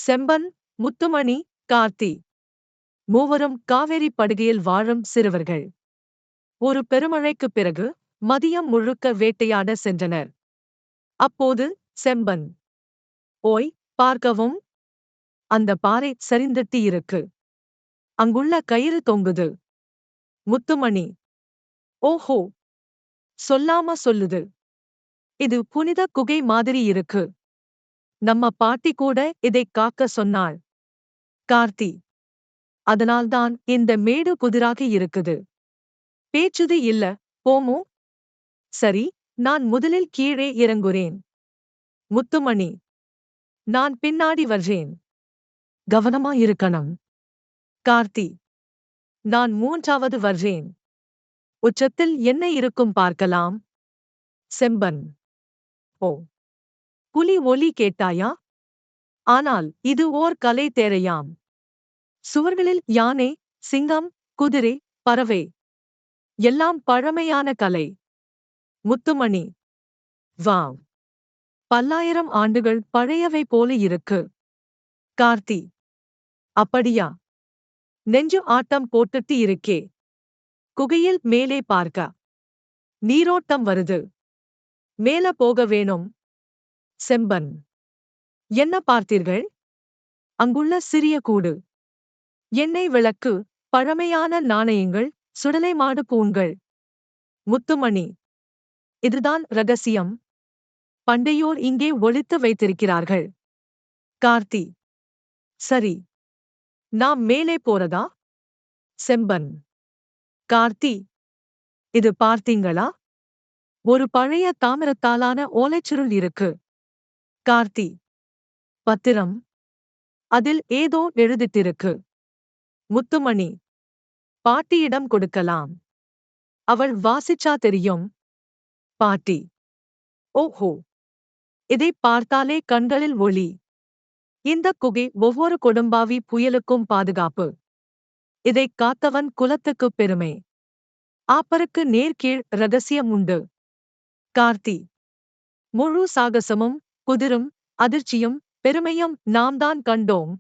செம்பன், முத்துமணி, கார்த்தி மூவரும் காவேரி படுகையில் வாழும் சிறுவர்கள். ஒரு பெருமழைக்குப் பிறகு மதியம் முழுக்க வேட்டையாட சென்றனர். அப்போது செம்பன், ஓய், பார்க்கவும், அந்த பாறை சரிந்துட்டு இருக்கு. அங்குள்ள கயிறு தொங்குது. முத்துமணி, ஓஹோ, சொல்லாம சொல்லுது. இது புனித குகை மாதிரி இருக்கு. நம்ம பாட்டி கூட இதைக் காக்க சொன்னாள். கார்த்தி, அதனால்தான் இந்த மேடு புதிராக இருக்குது. பேச்சுது இல்ல, போமோ? சரி, நான் முதலில் கீழே இறங்குறேன். முத்துமணி, நான் பின்னாடி வர்றேன். கவனமா இருக்கணும். கார்த்தி, நான் மூன்றாவது வர்றேன். உச்சத்தில் என்ன இருக்கும் பார்க்கலாம். செம்பன், ஓ, புலி ஒலி கேட்டாயா? ஆனால் இது ஓர் கலை தேரையாம். சுவர்களில் யானை, சிங்கம், குதிரை, பறவை எல்லாம் பழமையான கலை. முத்துமணி, வாவ், பல்லாயிரம் ஆண்டுகள் பழையவை போல இருக்கு. கார்த்தி, அப்படியா? நெஞ்சு ஆட்டம் போட்டுட்டு இருக்கே. குகையில் மேலே பார்க்க நீரோட்டம் வருது. மேல போக வேணும். செம்பன், என்ன பார்த்தீர்கள்? அங்குள்ள சிறிய கூடு. எண்ணெய் விளக்கு, பழமையான நாணயங்கள், சுடலை மாடு பூண்கள். முத்துமணி, இதுதான் ரகசியம். பண்டையோர் இங்கே ஒளித்து வைத்திருக்கிறார்கள். கார்த்தி, சரி, நாம் மேலே போறதா? செம்பன், கார்த்தி, இது பார்த்தீங்களா? ஒரு பழைய தாமிரத்தாலான ஓலைச்சுருள் இருக்கு. கார்த்தி, பத்திரம். அதில் ஏதோ எழுதிட்டிருக்கு. முத்துமணி, பாட்டியிடம் கொடுக்கலாம். அவள் வாசிச்சா தெரியும். பாட்டி, ஓஹோ, இதைப் பார்த்தாலே கண்களில் ஒளி. இந்த குகை ஒவ்வொரு கொடும்பாவி புயலுக்கும் பாதுகாப்பு. இதைக் காத்தவன் குலத்துக்குப் பெருமை. ஆப்பருக்கு நேர்கீழ் ரகசியம் உண்டு. கார்த்தி, முழு சாகசமும், புதிரும், அதிர்ச்சியும், பெருமையும் நாம் தான் கண்டோம்.